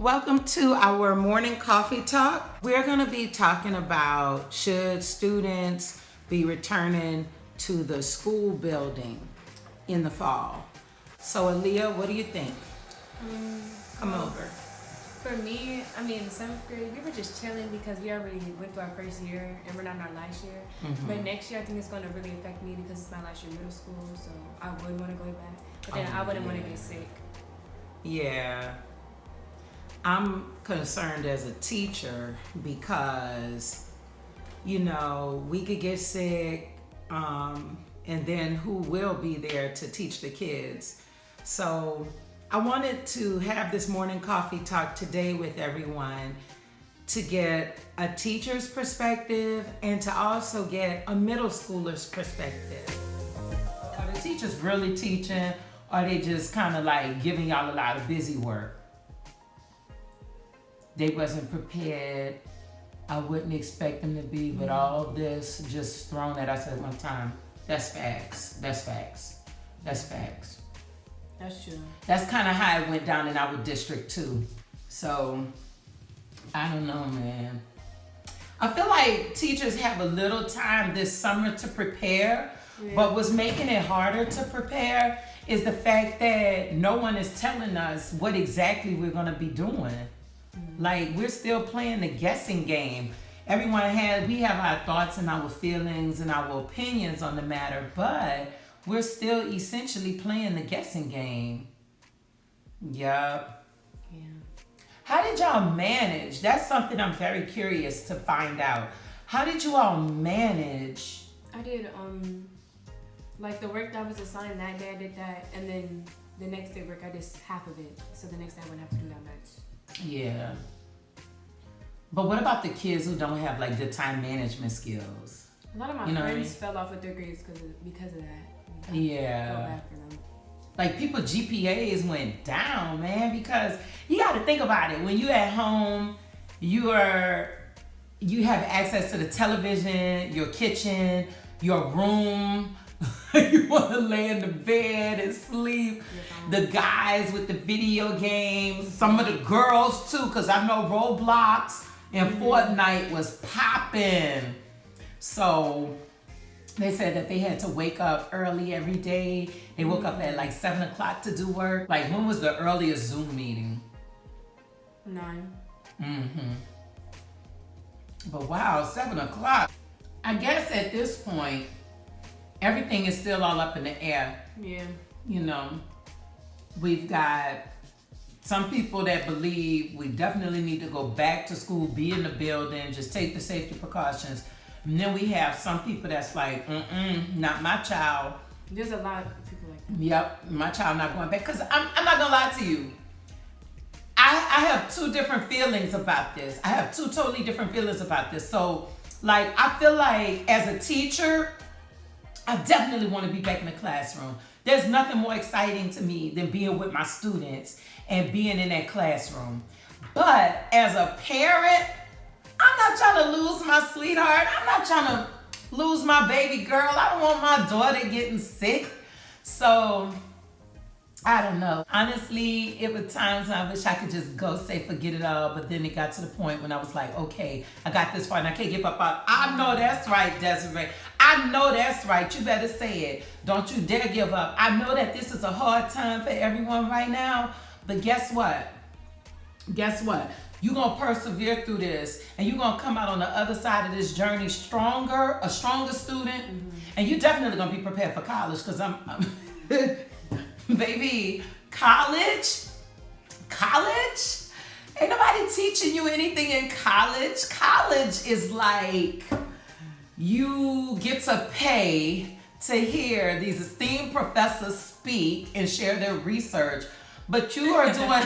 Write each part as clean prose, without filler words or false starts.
Welcome to our morning coffee talk. We're going to be talking about should students be returning to the school building in the fall. So Aaliyah, what do you think? Come over. For me, I mean, in 7th grade, we were just chilling because we already went through our first year and we're not in our last year. But next year, I think it's going to really affect me because it's my last year of middle school, so I would want to go back. But then I wouldn't want to get sick. Yeah. I'm concerned as a teacher because, we could get sick, and then who will be there to teach the kids? So I wanted to have this morning coffee talk today with everyone to get a teacher's perspective and to also get a middle schooler's perspective. Are the teachers really teaching, or are they just kind of like giving y'all a lot of busy work? They wasn't prepared. I wouldn't expect them to be, but all this just thrown at us at one time. That's facts. That's facts. That's facts. That's true. That's kind of how it went down in our district too. So, I don't know, man. I feel like teachers have a little time this summer to prepare, but what's making it harder to prepare is the fact that no one is telling us what exactly we're gonna be doing. Like, we're still playing the guessing game. We have our thoughts and our feelings and our opinions on the matter, but we're still essentially playing the guessing game. Yup. Yeah. How did y'all manage? That's something I'm very curious to find out. How did you all manage? I did, like the work that was assigned that day, I did that, and then the next day work, I did half of it. So the next day I wouldn't have to do that much. Yeah. But what about the kids who don't have like good time management skills? A lot of my friends fell off with their grades because of that. Yeah. Feel bad for them. Like people GPAs went down, man, because you got to think about it. When you at home, you have access to the television, your kitchen, your room. You want to lay in the bed and sleep. The guys with the video games, some of the girls too, because I know Roblox and Fortnite was popping. So they said that they had to wake up early every day. They woke up at like 7 o'clock to do work. Like, when was the earliest Zoom meeting? 9. But wow, 7 o'clock. I guess at this point, everything is still all up in the air. Yeah. We've got some people that believe we definitely need to go back to school, be in the building, just take the safety precautions. And then we have some people that's like, not my child. There's a lot of people like that. Yep, my child not going back. Because I'm not going to lie to you. I have two different feelings about this. I have two totally different feelings about this. So, like, I feel like as a teacher, I definitely want to be back in the classroom. There's nothing more exciting to me than being with my students and being in that classroom. But as a parent, I'm not trying to lose my sweetheart. I'm not trying to lose my baby girl. I don't want my daughter getting sick. So, I don't know. Honestly, it was times when I wish I could just go say forget it all, but then it got to the point when I was like, okay, I got this far and I can't give up. I know that's right, Desiree. I know that's right. You better say it. Don't you dare give up. I know that this is a hard time for everyone right now, but guess what? Guess what? You're going to persevere through this, and you're going to come out on the other side of this journey a stronger student, and you're definitely going to be prepared for college, because I'm baby, college? Ain't nobody teaching you anything in college. College is like you get to pay to hear these esteemed professors speak and share their research, but you are doing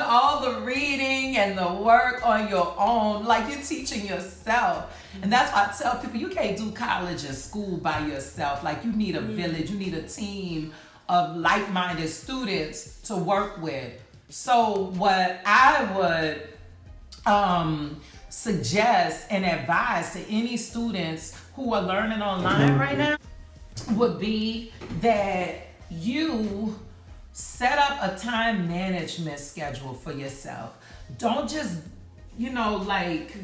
all the reading and the work on your own, like you're teaching yourself. And that's why I tell people you can't do college and school by yourself. Like, you need a village, you need a team of like-minded students to work with. So what I would suggest and advise to any students who are learning online right now would be that you set up a time management schedule for yourself. Don't just, like,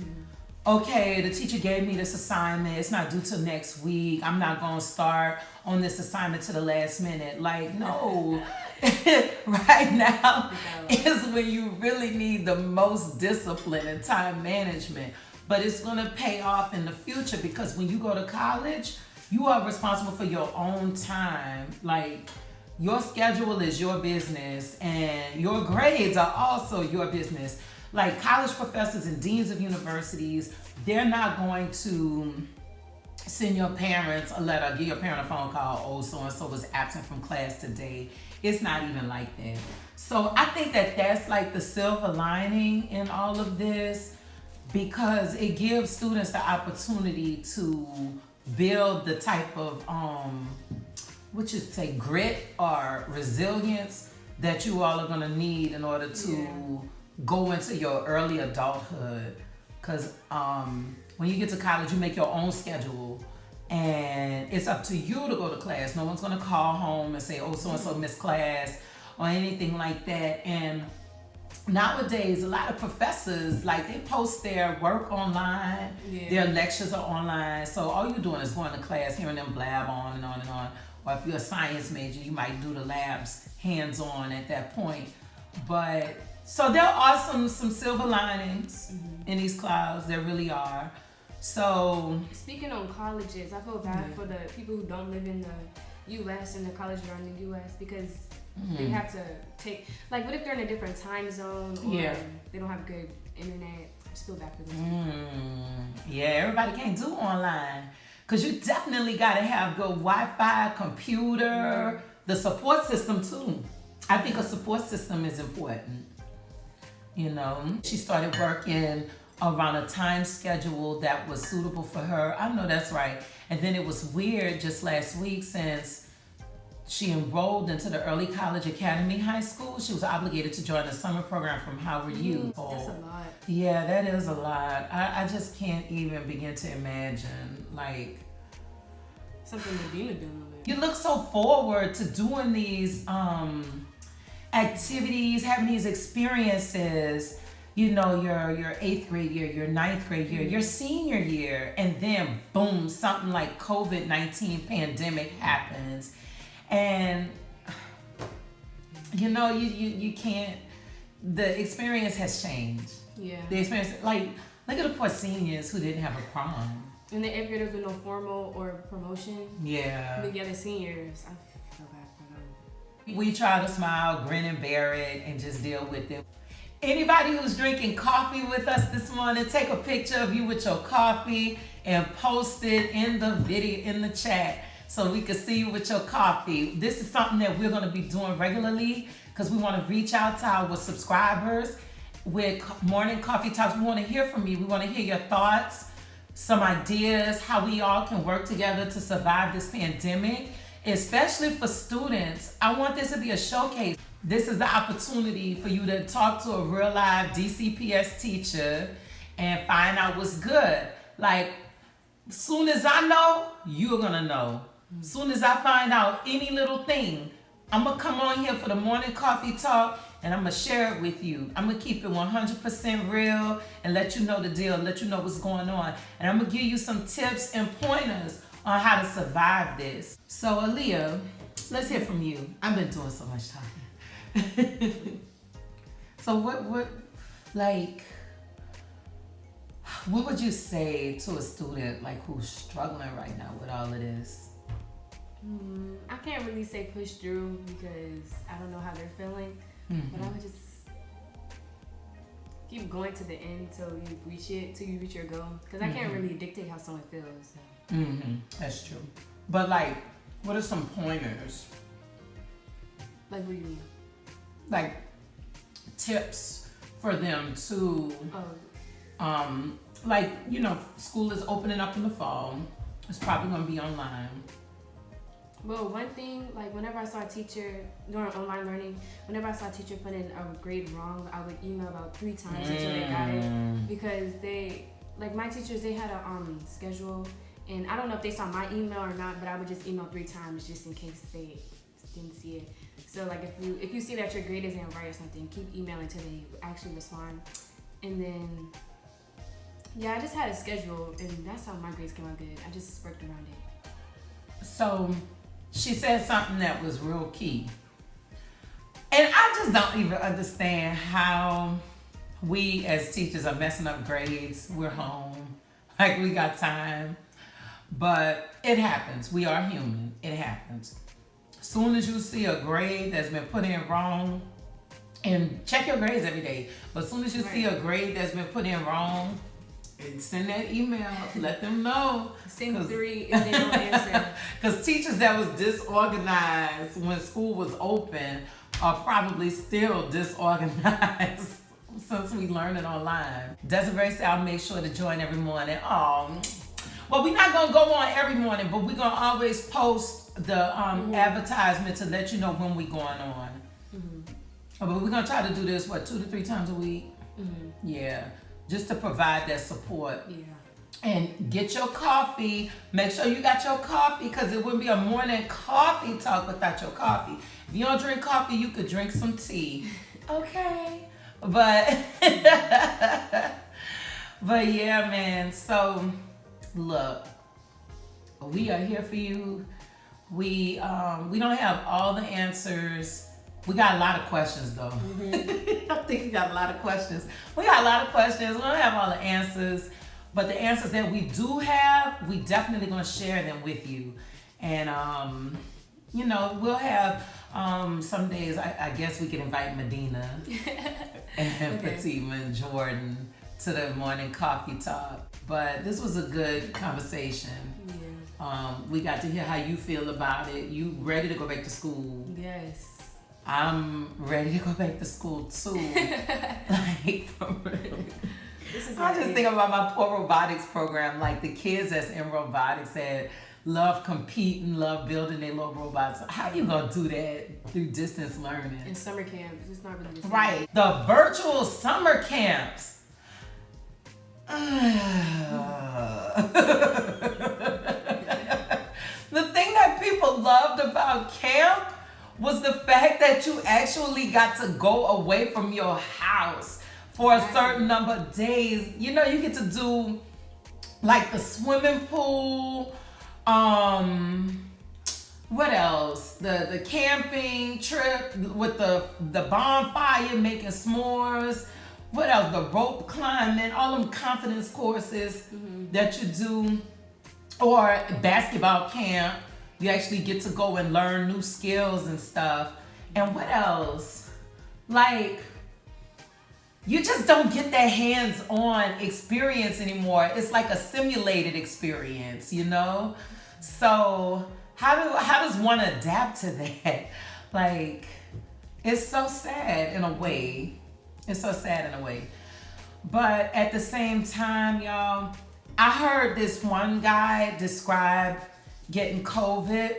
okay, the teacher gave me this assignment. It's not due till next week. I'm not going to start on this assignment to the last minute. Like, no. Right now is when you really need the most discipline and time management. But it's going to pay off in the future, because when you go to college, you are responsible for your own time. Like, your schedule is your business, and your grades are also your business. Like, college professors and deans of universities, they're not going to send your parents a letter, give your parent a phone call, oh, so-and-so was absent from class today. It's not even like that. So I think that that's like the silver lining in all of this, because it gives students the opportunity to build the type of, grit or resilience that you all are gonna need in order to go into your early adulthood. Because when you get to college, you make your own schedule, and it's up to you to go to class. No one's gonna call home and say, oh, so-and-so missed class or anything like that. And nowadays, a lot of professors, like, they post their work online, their lectures are online. So all you're doing is going to class, hearing them blab on and on and on. Or if you're a science major, you might do the labs hands-on at that point. But so there are some silver linings in these clouds. There really are. So speaking on colleges, I feel bad for the people who don't live in the U.S. and the colleges are in the U.S. because they have to take, like, what if they're in a different time zone or they don't have good internet? I just feel bad for them. Yeah, everybody can't do online, because you definitely got to have good Wi-Fi, computer, the support system too. I think a support system is important. She started working around a time schedule that was suitable for her. I know that's right. And then it was weird just last week, since she enrolled into the Early College Academy High School. She was obligated to join the summer program from Howard U. That's a lot. Yeah, that is a lot. I just can't even begin to imagine, like, something Medina doing. You look so forward to doing these activities, having these experiences, your 8th grade year, your 9th grade year, your senior year, and then boom, something like COVID-19 pandemic happens. And you can't, the experience has changed. Yeah. The experience, like, look at the poor seniors who didn't have a prom. And the 8th graders with no formal or promotion. Yeah. But the other seniors, I feel bad for them. We try to smile, grin and bear it, and just deal with it. Anybody who's drinking coffee with us this morning, take a picture of you with your coffee and post it in the video, in the chat, so we can see you with your coffee. This is something that we're going to be doing regularly, because we want to reach out to our subscribers with morning coffee talks. We want to hear from you. We want to hear your thoughts, some ideas, how we all can work together to survive this pandemic, especially for students. I want this to be a showcase. This is the opportunity for you to talk to a real live DCPS teacher and find out what's good. Like, soon as I know, you're gonna know. Soon as I find out any little thing, I'm gonna come on here for the morning coffee talk, and I'm gonna share it with you. I'm gonna keep it 100% real and let you know the deal, let you know what's going on. And I'm gonna give you some tips and pointers on how to survive this. So Aaliyah, let's hear from you. I've been doing so much talking. So what would you say to a student, like, who's struggling right now with all of this? I can't really say push through, because I don't know how they're feeling. But I would just keep going to the end till you reach it, till you reach your goal. Because I can't really dictate how someone feels. So. That's true. But, like, what are some pointers? Like, what do you mean? Like, tips for them to, like, school is opening up in the fall. It's probably going to be online. Well, one thing, like, whenever I saw a teacher during online learning, whenever I saw a teacher put in a grade wrong, I would email about 3 times until they got it. Because my teachers, they had a schedule, and I don't know if they saw my email or not, but I would just email 3 times just in case they didn't see it. So like if you see that your grade isn't right or something, keep emailing till they actually respond. And then yeah, I just had a schedule, and that's how my grades came out good. I just worked around it. So she said something that was real key. And I just don't even understand how we as teachers are messing up grades. We're home, like we got time. But it happens. We are human. It happens. Soon as you see a grade that's been put in wrong, and check your grades every day, but as soon as you see a grade that's been put in wrong, send that email, let them know. Send 3 if they don't answer. Because teachers that was disorganized when school was open are probably still disorganized since we learned it online. Desiree said, I'll make sure to join every morning. Oh, well, we're not gonna go on every morning, but we're gonna always post the advertisement to let you know when we're going on. But we're gonna try to do this, 2 to 3 times a week? Yeah, just to provide that support. Yeah. And get your coffee. Make sure you got your coffee, because it wouldn't be a morning coffee talk without your coffee. If you don't drink coffee, you could drink some tea. Okay. But yeah, man. So look, we are here for you. We don't have all the answers. We got a lot of questions though. I think we got a lot of questions. We got a lot of questions. We don't have all the answers. But the answers that we do have, we definitely gonna share them with you. And we'll have some days, I guess we can invite Medina and Fatima and Jordan to the morning coffee talk. But this was a good conversation. Yeah. We got to hear how you feel about it. You ready to go back to school? Yes. I'm ready to go back to school too. Like, for real. I just think about my poor robotics program, like the kids that's in robotics that love competing, love building their little robots. How you gonna do that through distance learning? In summer camps, it's not really the same. Right, the virtual summer camps. The thing that people loved about camp was the fact that you actually got to go away from your house for a certain number of days. You know, you get to do like the swimming pool, what else? The camping trip with the bonfire, making s'mores. What else? The rope climbing, all them confidence courses that you do. Or basketball camp. You actually get to go and learn new skills and stuff. And what else? Like, you just don't get that hands-on experience anymore. It's like a simulated experience, you know? So how does one adapt to that? Like, it's so sad in a way. It's so sad in a way. But at the same time, y'all, I heard this one guy describe getting COVID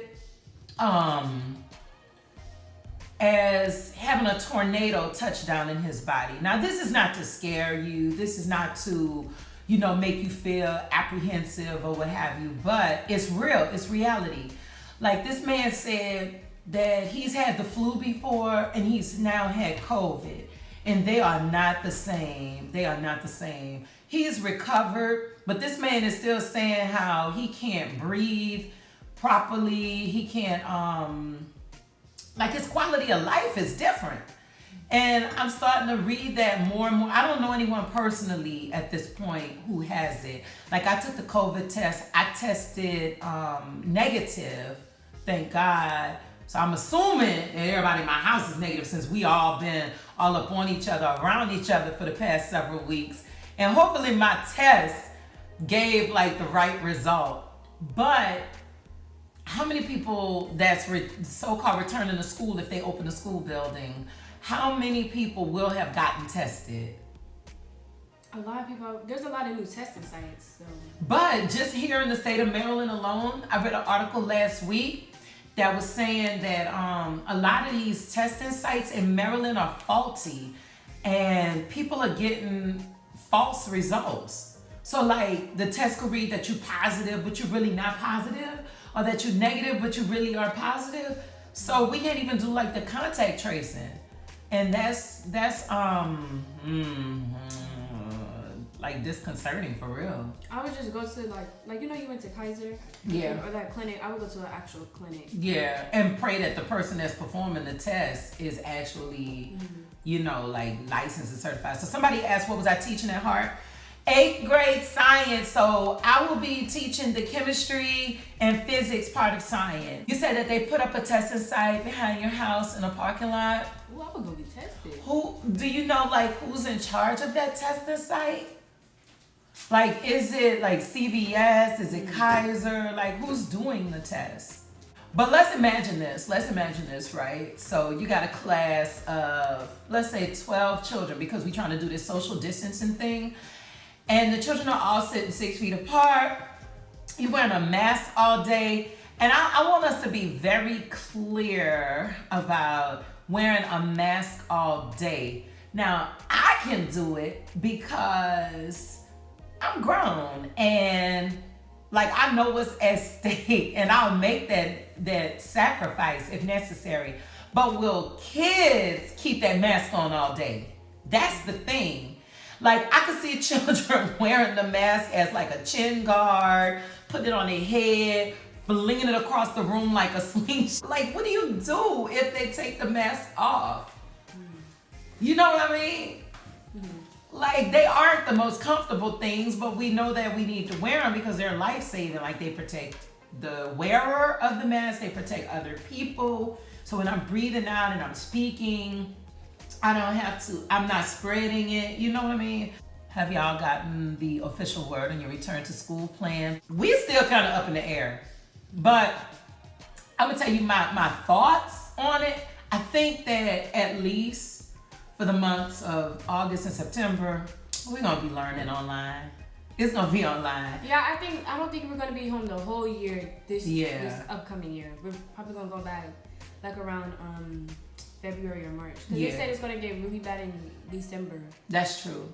as having a tornado touchdown in his body. Now, this is not to scare you. This is not to, make you feel apprehensive or what have you, but it's real. It's reality. Like, this man said that he's had the flu before and he's now had COVID, and they are not the same. They are not the same. He's recovered, but this man is still saying how he can't breathe properly. He can't, like, his quality of life is different. And I'm starting to read that more and more. I don't know anyone personally at this point who has it. Like, I took the COVID test. I tested negative, thank God. So I'm assuming that everybody in my house is negative, since we all been all up on each other, around each other for the past several weeks. And hopefully my test gave like the right result. But how many people that's so-called returning to school, if they open a school building, how many people will have gotten tested? A lot of people, there's a lot of new testing sites. So. But just here in the state of Maryland alone, I read an article last week that was saying that a lot of these testing sites in Maryland are faulty, and people are getting false results. So like, the test could read that you're positive, but you're really not positive, or that you're negative, but you really are positive. So we can't even do like the contact tracing. And that's like disconcerting for real. I would just go to like you went to Kaiser, or that clinic. I would go to an actual clinic. Yeah, and pray that the person that's performing the test is actually, like licensed and certified. So somebody asked, what was I teaching at Hart? 8th grade science. So I will be teaching the chemistry and physics part of science. You said that they put up a testing site behind your house in a parking lot. Ooh, I would go get tested. Who do you know, like, who's in charge of that testing site? Like, is it like CVS? Is it Kaiser? Like, who's doing the test? But let's imagine this, right? So you got a class of, let's say 12 children, because we're trying to do this social distancing thing. And the children are all sitting 6 feet apart. You're wearing a mask all day. And I want us to be very clear about wearing a mask all day. Now, I can do it because I'm grown and like I know what's at stake, and I'll make that sacrifice if necessary. But will kids keep that mask on all day? That's the thing. Like, I could see children wearing the mask as like a chin guard, putting it on their head, flinging it across the room like a slingshot. Like, what do you do if they take the mask off? You know what I mean? Like, they aren't the most comfortable things, but we know that we need to wear them because they're life-saving. Like, they protect the wearer of the mask, they protect other people. So when I'm breathing out and I'm speaking, I'm not spreading it, you know what I mean? Have y'all gotten the official word on your return to school plan? We're still kind of up in the air, but I'm gonna tell you my thoughts on it. I think that at least for the months of August and September, we're gonna be learning online. It's gonna be online. Yeah, I don't think we're gonna be home the whole year this upcoming year. We're probably gonna go back like around February or March. Because they said it's going to get really bad in December. That's true.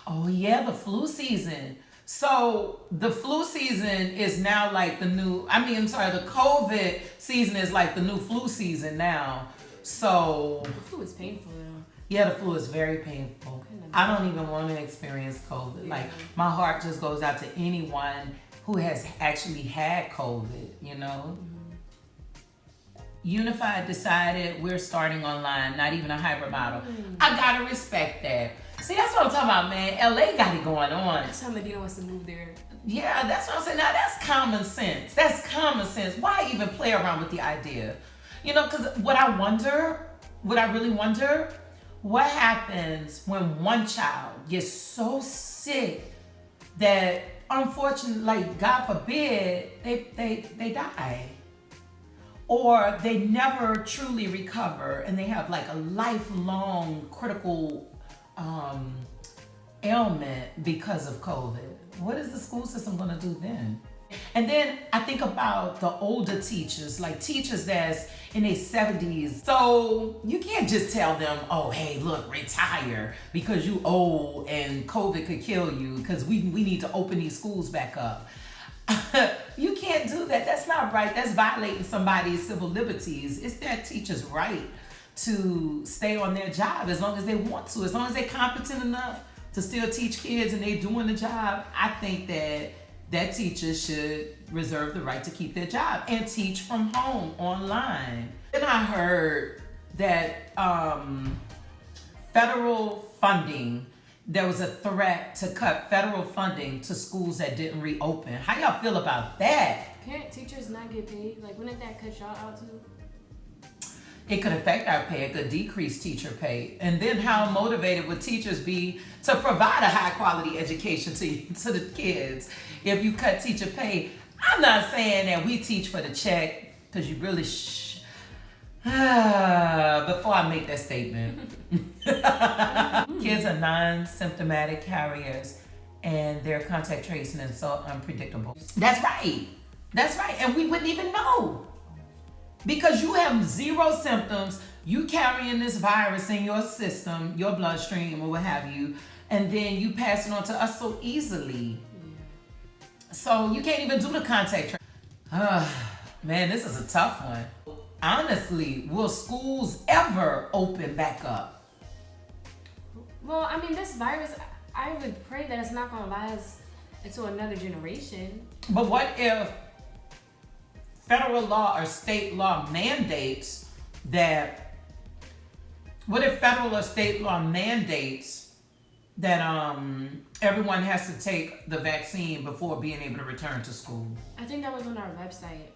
Oh, yeah, the flu season. So the flu season is now like the COVID season is like the new flu season now. So the flu is painful though. Yeah, the flu is very painful. I don't even want to experience COVID. Like, my heart just goes out to anyone who has actually had COVID, you know? Unified decided we're starting online, not even a hybrid model. I gotta respect that. See, that's what I'm talking about, man. LA got it going on. That's how Medina wants to move there. Yeah, that's what I'm saying. Now, that's common sense. That's common sense. Why even play around with the idea? You know, because what I really wonder, what happens when one child gets so sick that, unfortunately, like, God forbid, they die? Or they never truly recover and they have like a lifelong critical ailment because of COVID. What is the school system gonna do then? And then I think about the older teachers, like teachers that's in their 70s. So you can't just tell them, oh, hey, look, retire because you old and COVID could kill you because we need to open these schools back up. You can't do that. That's not right. That's violating somebody's civil liberties. It's that teacher's right to stay on their job as long as they want to, as long as they're competent enough to still teach kids and they're doing the job. I think that teacher should reserve the right to keep their job and teach from home online. Then I heard that federal funding, there was a threat to cut federal funding to schools that didn't reopen. How y'all feel about that? Can't teachers not get paid? Like, wouldn't that cut y'all out too? It could affect our pay. It could decrease teacher pay. And then how motivated would teachers be to provide a high quality education to the kids if you cut teacher pay? I'm not saying that we teach for the check, because you really before I make that statement. Kids are non-symptomatic carriers and their contact tracing is so unpredictable. That's right. And we wouldn't even know. Because you have zero symptoms, you carrying this virus in your system, your bloodstream or what have you, and then you pass it on to us so easily. So you can't even do the contact tracing. Man, this is a tough one. honestly, will schools ever open back up? Well, I mean, this virus, I would pray that it's not going to last until another generation. But what if federal law or state law mandates that, what if federal or state law mandates that everyone has to take the vaccine before being able to return to school? I think that was on our website.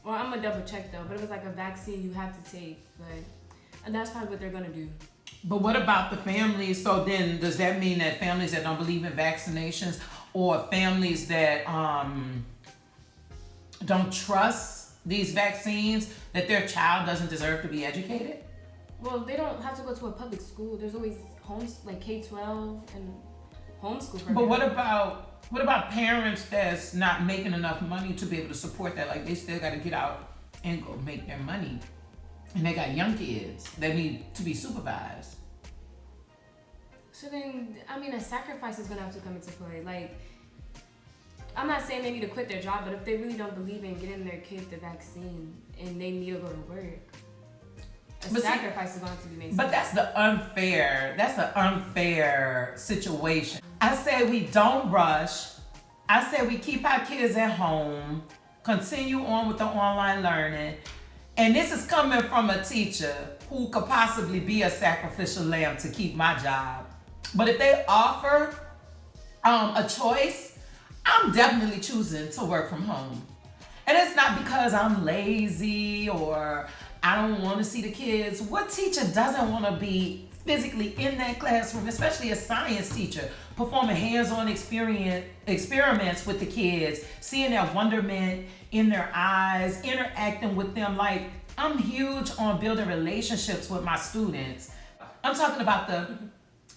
Well, I'm going to double check though, but it was like a vaccine you have to take, and that's probably what they're going to do. But what about the families? So then does that mean that families that don't believe in vaccinations, or families that don't trust these vaccines, that their child doesn't deserve to be educated? Well, they don't have to go to a public school. There's always like K-12 and homeschool programs. But what about parents that's not making enough money to be able to support that? Like, they still got to get out and go make their money. And they got young kids that need to be supervised. So then, I mean, a sacrifice is going to have to come into play. Like, I'm not saying they need to quit their job, but if they really don't believe in getting their kid the vaccine and they need to go to work, sacrifice is going to be made. But that's the unfair situation. I say we don't rush. I say we keep our kids at home, continue on with the online learning. And this is coming from a teacher who could possibly be a sacrificial lamb to keep my job. But if they offer a choice, I'm definitely choosing to work from home. And it's not because I'm lazy or I don't want to see the kids. What teacher doesn't want to be physically in that classroom, especially a science teacher, performing hands-on experiments with the kids, seeing that wonderment in their eyes, interacting with them? Like, I'm huge on building relationships with my students. I'm talking about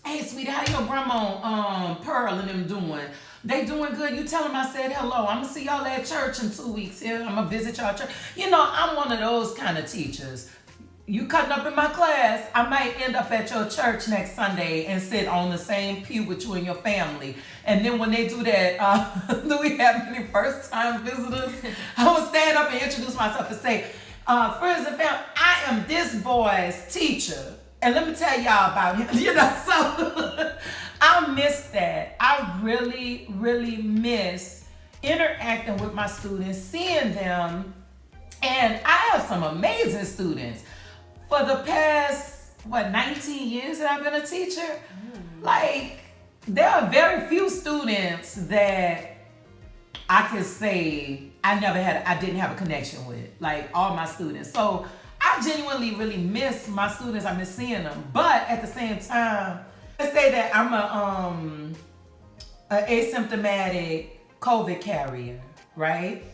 hey, sweetie, how your grandma, Pearl and them doing? They doing good? You tell them I said hello. I'm gonna see y'all at church in 2 weeks. Yeah, I'm gonna visit y'all at church. You know, I'm one of those kind of teachers. You cutting up in my class, I might end up at your church next Sunday and sit on the same pew with you and your family. And then when they do that, do we have any first-time visitors? I will stand up and introduce myself and say, friends and family, I am this boy's teacher. And let me tell y'all about him. You know, so I miss that. I really, really miss interacting with my students, seeing them. And I have some amazing students. For the past, 19 years that I've been a teacher, like, there are very few students that I can say I didn't have a connection with, like all my students. So I genuinely really miss my students. I miss seeing them. But at the same time, let's say that I'm a asymptomatic COVID carrier, right?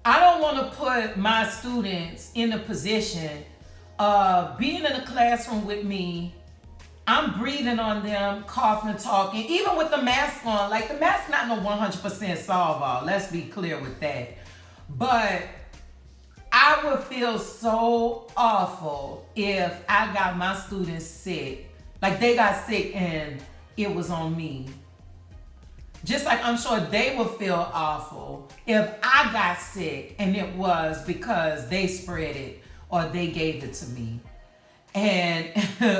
I don't want to put my students in a position of being in a classroom with me. I'm breathing on them, coughing and talking, even with the mask on. Like, the mask not no 100% solve all. Let's be clear with that. But I would feel so awful if I got my students sick. Like, they got sick and it was on me. Just like I'm sure they would feel awful if I got sick and it was because they spread it or they gave it to me. And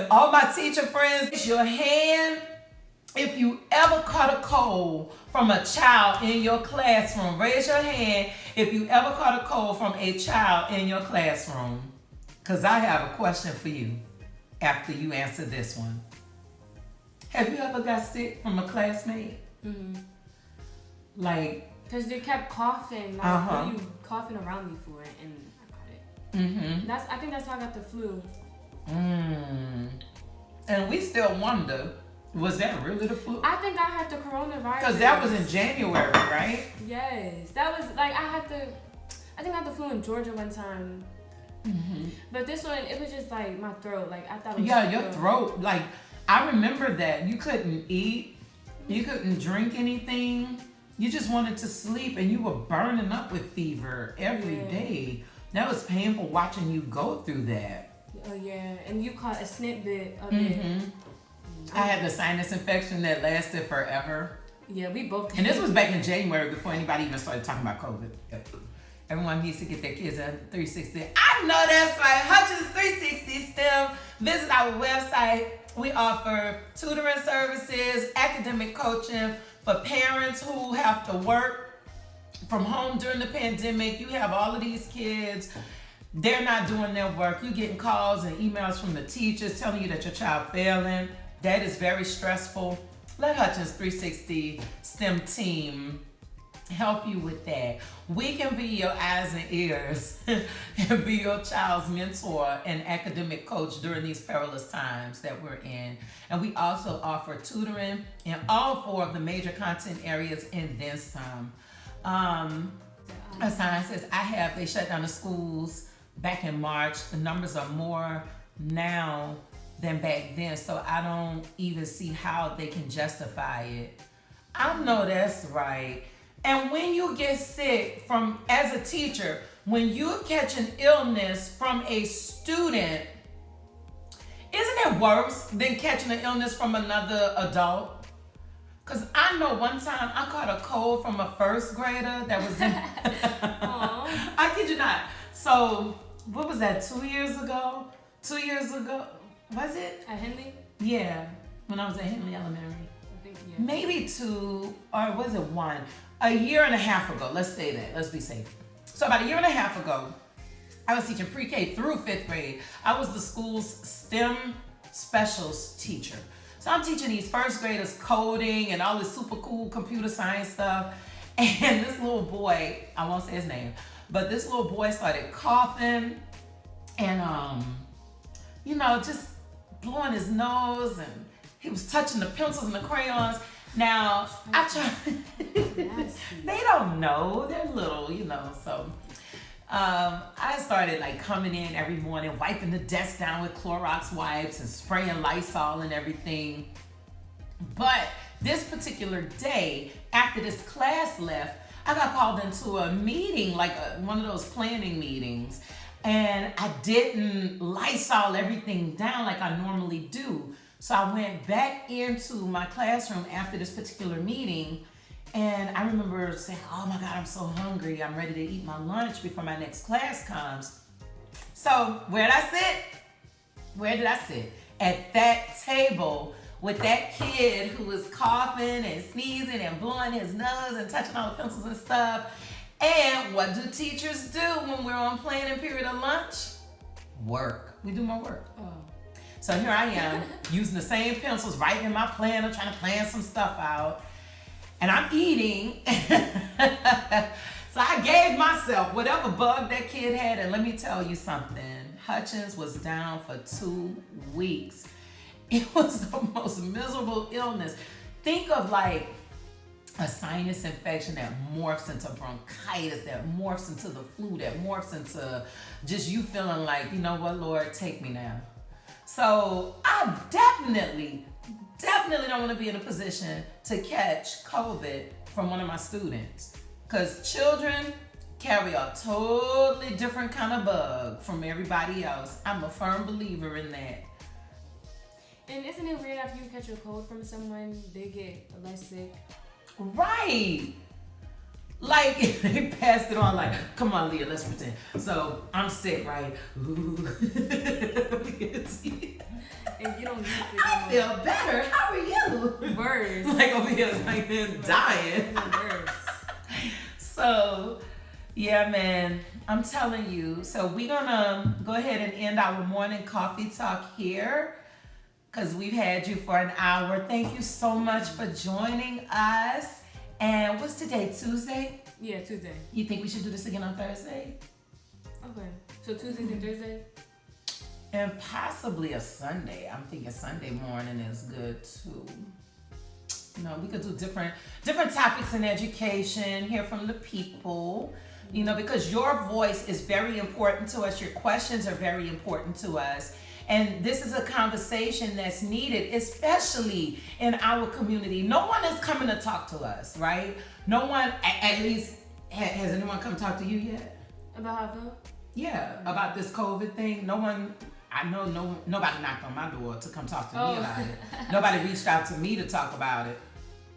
all my teacher friends, raise your hand if you ever caught a cold from a child in your classroom. Raise your hand if you ever caught a cold from a child in your classroom. Because I have a question for you after you answer this one. Have you ever got sick from a classmate? Mm-hmm. Like, because they kept coughing. Like, what are you coughing around me for? And I got it. Mm-hmm. I think that's how I got the flu. And we still wonder, was that really the flu? I think I had the coronavirus. Because that was in January, right? Yes, that was like I think I had the flu in Georgia one time. Mm-hmm. But this one, it was just like my throat. Like, I thought it was your throat. Like, I remember that you couldn't eat. You couldn't drink anything. You just wanted to sleep, and you were burning up with fever every day. That was painful watching you go through that. Oh yeah, and you caught a snippet of it. I had the sinus infection that lasted forever. Yeah, we both did. And this was back in January before anybody even started talking about COVID. Everyone needs to get their kids a 360. I know that's right. Hutchins 360 STEM. Visit our website. We offer tutoring services, academic coaching for parents who have to work from home during the pandemic. You have all of these kids. They're not doing their work. You're getting calls and emails from the teachers telling you that your child failing. That is very stressful. Let Hutchins 360 STEM team help you with that. We can be your eyes and ears and be your child's mentor and academic coach during these perilous times that we're in. And we also offer tutoring in all 4 of the major content areas and then some. As science says, they shut down the schools back in March. The numbers are more now than back then, so I don't even see how they can justify it. I know that's right. And when you get sick as a teacher, when you catch an illness from a student, isn't it worse than catching an illness from another adult? Because I know one time I caught a cold from a first grader that was in... I kid you not. So, what was that, 2 years ago? 2 years ago? Was it? At Henley? Yeah, when I was at Henley Elementary. I think, yeah. Maybe 2, or was it 1? A year and a half ago, let's say that, let's be safe. So about a year and a half ago, I was teaching pre-K through 5th grade. I was the school's STEM specials teacher. So I'm teaching these first graders coding and all this super cool computer science stuff. And this little boy, I won't say his name, but this little boy started coughing and, just blowing his nose, and he was touching the pencils and the crayons. Now, they don't know, they're little, so I started coming in every morning, wiping the desk down with Clorox wipes and spraying Lysol and everything. But this particular day, after this class left, I got called into a meeting, one of those planning meetings, and I didn't Lysol everything down like I normally do. So I went back into my classroom after this particular meeting, and I remember saying, oh my God, I'm so hungry. I'm ready to eat my lunch before my next class comes. So where did I sit? At that table with that kid who was coughing and sneezing and blowing his nose and touching all the pencils and stuff. And what do teachers do when we're on planning period of lunch? Work. We do more work. Oh. So here I am using the same pencils, writing in my planner, trying to plan some stuff out. And I'm eating. So I gave myself whatever bug that kid had. And let me tell you something. Hutchins was down for 2 weeks. It was the most miserable illness. Think of a sinus infection that morphs into bronchitis, that morphs into the flu, that morphs into just you feeling like, you know what, Lord, take me now. So I definitely don't want to be in a position to catch COVID from one of my students, because children carry a totally different kind of bug from everybody else. I'm a firm believer in that. And isn't it weird after you catch a cold from someone, they get less sick? Right. They passed it on come on, Leah, let's pretend. So I'm sick, right? Ooh. And you don't get sick. I feel better. How are you? Worse. Over here, they're dying. Worse. So, yeah, man, I'm telling you. So we're gonna go ahead and end our morning coffee talk here, because we've had you for an hour. Thank you so much for joining us. And what's today, Tuesday? Yeah, Tuesday. You think we should do this again on Thursday? Okay. So Tuesdays and Thursdays? And possibly a Sunday. I'm thinking Sunday morning is good too. We could do different topics in education, hear from the people, because your voice is very important to us. Your questions are very important to us. And this is a conversation that's needed, especially in our community. No one is coming to talk to us, right? No one, at least, has anyone come talk to you yet? About how I feel? Yeah, about this COVID thing. No one, I know nobody knocked on my door to come talk to me about it. Nobody reached out to me to talk about it.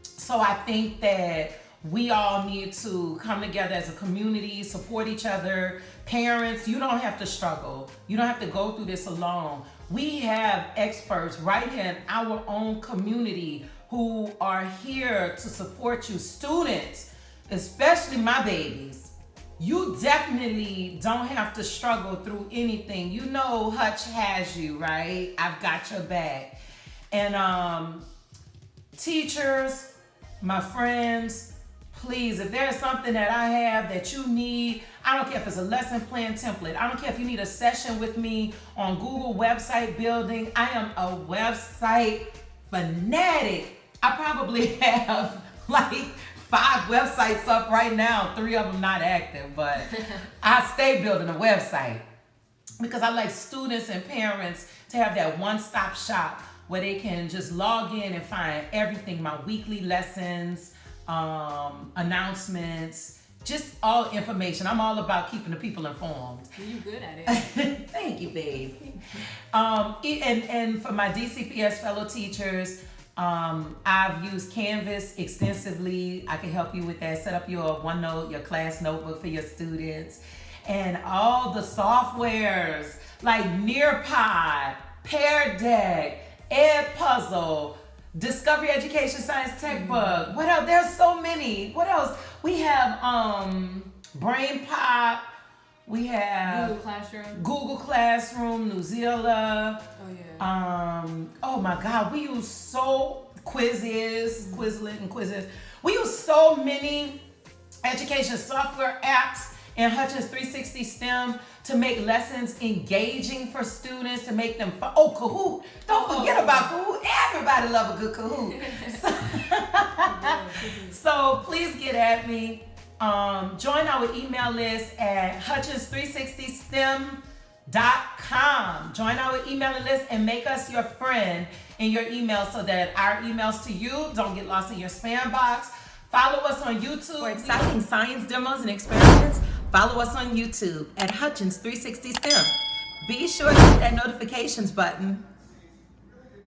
So I think that We all need to come together as a community, support each other. Parents, you don't have to struggle. You don't have to go through this alone. We have experts right here in our own community who are here to support you. Students, especially my babies, you definitely don't have to struggle through anything. You know Hutch has you, right? I've got your back. And teachers, my friends, please, if there's something that I have that you need, I don't care if it's a lesson plan template. I don't care if you need a session with me on Google website building. I am a website fanatic. I probably have like 5 websites up right now, 3 of them not active, but I stay building a website because I like students and parents to have that one-stop shop where they can just log in and find everything, my weekly lessons, announcements, just all information. I'm all about keeping the people informed. You're good at it. Thank you, babe. And for my DCPS fellow teachers, I've used Canvas extensively. I can help you with that. Set up your OneNote, your class notebook for your students. And all the softwares like Nearpod, Pear Deck, Edpuzzle, Discovery Education Science Textbook. What else? There's so many. What else? We have Brain Pop. We have Google Classroom, Newzilla. Oh yeah. Oh my God, we use Quizlet and Quizzes. We use so many education software apps in Hutchins 360 STEM to make lessons engaging for students, to make them fun. Oh, Kahoot! Don't forget about Kahoot. Everybody love a good Kahoot. So please get at me. Join our email list at Hutchins360STEM.com. Join our email list and make us your friend in your email so that our emails to you don't get lost in your spam box. Follow us on YouTube for exciting science demos and experiments. Follow us on YouTube at Hutchins360STEM. Be sure to hit that notifications button